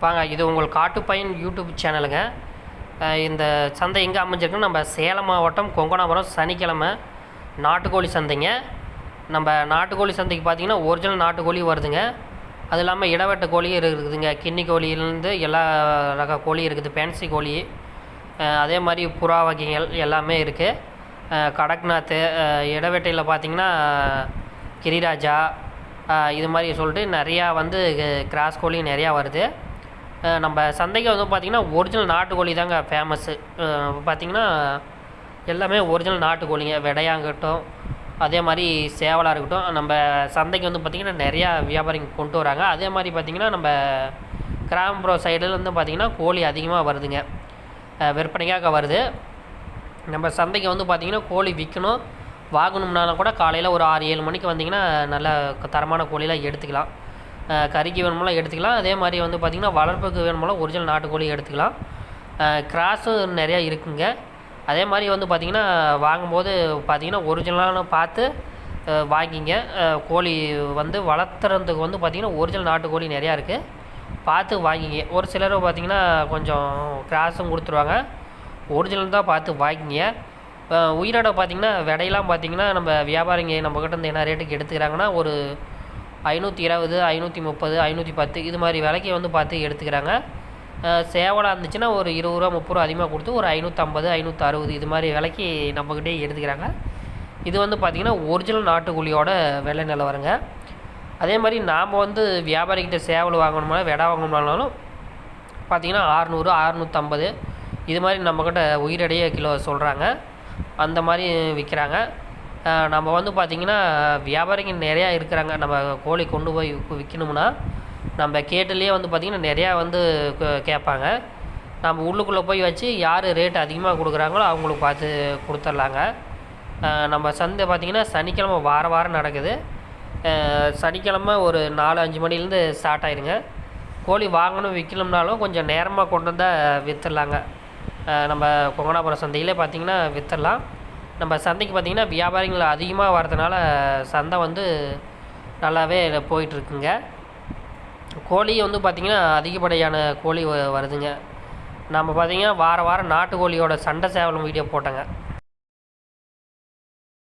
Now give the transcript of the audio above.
வாங்க, இது உங்கள் காட்டுப்பயன் யூடியூப் சேனலுங்க. இந்த சந்தை எங்கே அமைஞ்சிருக்குன்னு நம்ம சேலம் மாவட்டம் கொங்கனாபுரம் சனிக்கிழமை நாட்டுக்கோழி சந்தைங்க. நம்ம நாட்டுக்கோழி சந்தைக்கு பார்த்திங்கன்னா ஒரிஜினல் நாட்டுக்கோழி வருதுங்க. அது இல்லாமல் இடவெட்ட கோழி இருக்குதுங்க. கின்னி கோழியிலேருந்து எல்லா ரக கோழி இருக்குது. பேன்சி கோழி, அதே மாதிரி புறா வகைகள் எல்லாமே இருக்குது. கடக்நாத்து, இடவெட்டையில் பார்த்திங்கன்னா கிரிராஜா, இது மாதிரி சொல்லிட்டு நிறையா கிராஸ் கோழி நிறையா வருது. நம்ம சந்தைக்கு பார்த்திங்கன்னா ஒரிஜினல் நாட்டுக்கோழி தாங்க ஃபேமஸ்ஸு. பார்த்திங்கன்னா எல்லாமே ஒரிஜினல் நாட்டுக்கோழிங்க. வெடையாகட்டும், அதே மாதிரி சேவலாக இருக்கட்டும். நம்ம சந்தைக்கு பார்த்திங்கன்னா நிறையா வியாபாரிங்க கொண்டு வராங்க. அதே மாதிரி பார்த்திங்கன்னா நம்ம கிராமப்புற சைடுலேருந்து பார்த்திங்கன்னா கோழி அதிகமாக வருதுங்க, விற்பனைக்காக வருது. நம்ம சந்தைக்கு பார்த்திங்கன்னா கோழி விற்கணும் வாங்கணும்னாலும் கூட காலையில் ஒரு 6-7 மணிக்கு வந்திங்கன்னா நல்ல தரமான கோழிலாம் எடுத்துக்கலாம். கறிக்கு வேணுமெல்லாம் எடுத்துக்கலாம். அதே மாதிரி பார்த்திங்கன்னா வளர்ப்புக்கு வேணுமெல்லாம் ஒரிஜினல் நாட்டுக்கோழி எடுத்துக்கலாம். கிராஸும் நிறையா இருக்குங்க. அதே மாதிரி பார்த்திங்கன்னா வாங்கும்போது பார்த்திங்கன்னா ஒரிஜினலானு பார்த்து வாங்கிங்க. கோழி வளர்த்துறதுக்கு பார்த்திங்கன்னா ஒரிஜினல் நாட்டுக்கோழி நிறையா இருக்குது, பார்த்து வாங்கிங்க. ஒரு சிலர் பார்த்திங்கன்னா கொஞ்சம் கிராஸும் கொடுத்துருவாங்க, ஒரிஜினல் தான் பார்த்து வாங்கிங்க. உயிரோட பார்த்திங்கன்னா விடையெல்லாம் பார்த்திங்கன்னா நம்ம வியாபாரிங்க நம்மக்கிட்ட என்ன ரேட்டுக்கு எடுத்துக்கிறாங்கன்னா ஒரு 520, 530, 510 இது மாதிரி விலைக்கு பார்த்து எடுத்துக்கிறாங்க. சேவலாக இருந்துச்சுன்னா ஒரு 20 ரூபா 30 ரூபா அதிகமாக கொடுத்து ஒரு 550, 560 இது மாதிரி விலைக்கு நம்மக்கிட்டே எடுத்துக்கிறாங்க. இது பார்த்திங்கன்னா ஒரிஜினல் நாட்டுக்கோழியோட விலை நிலவரங்க. அதே மாதிரி நாம் வியாபாரிக்கிட்ட சேவல் வாங்கணும்னா விடை வாங்கணும்னாலும் பார்த்திங்கன்னா 600, 650 இது மாதிரி நம்மக்கிட்ட உயிரடைய கிலோ சொல்கிறாங்க. அந்த மாதிரி விற்கிறாங்க. நம்ம பார்த்திங்கன்னா வியாபாரிங்க நிறையா இருக்கிறாங்க. நம்ம கோழி கொண்டு போய் விற்கணும்னா நம்ம கேட்டுலேயே பார்த்திங்கன்னா நிறையா கேட்பாங்க. நம்ம உள்ளுக்குள்ளே போய் வச்சு யார் ரேட் அதிகமாக கொடுக்குறாங்களோ அவங்களுக்கு பார்த்து கொடுத்துர்லாங்க. நம்ம சந்தை பார்த்திங்கன்னா சனிக்கிழமை வாரம் நடக்குது. சனிக்கிழமை ஒரு 4-5 மணிலேருந்து ஸ்டார்ட் ஆயிருங்க. கோழி வாங்கணும் விற்கணும்னாலும் கொஞ்சம் நேரமாக கொண்டு வந்தால் விற்றுலாங்க. நம்ம கொங்கனாபுரம் சந்தையிலே பார்த்திங்கன்னா விற்றுலாம். நம்ம சந்தைக்கு பார்த்திங்கன்னா வியாபாரிகள் அதிகமாக வரதுனால சந்தை நல்லாவே போயிட்டுருக்குங்க. கோழி பார்த்திங்கன்னா அதிகப்படியான கோழி வருதுங்க. நம்ம பார்த்திங்கன்னா வாரம் நாட்டுக்கோழியோட சண்டை சேவலும் வீடியோ போட்டோங்க.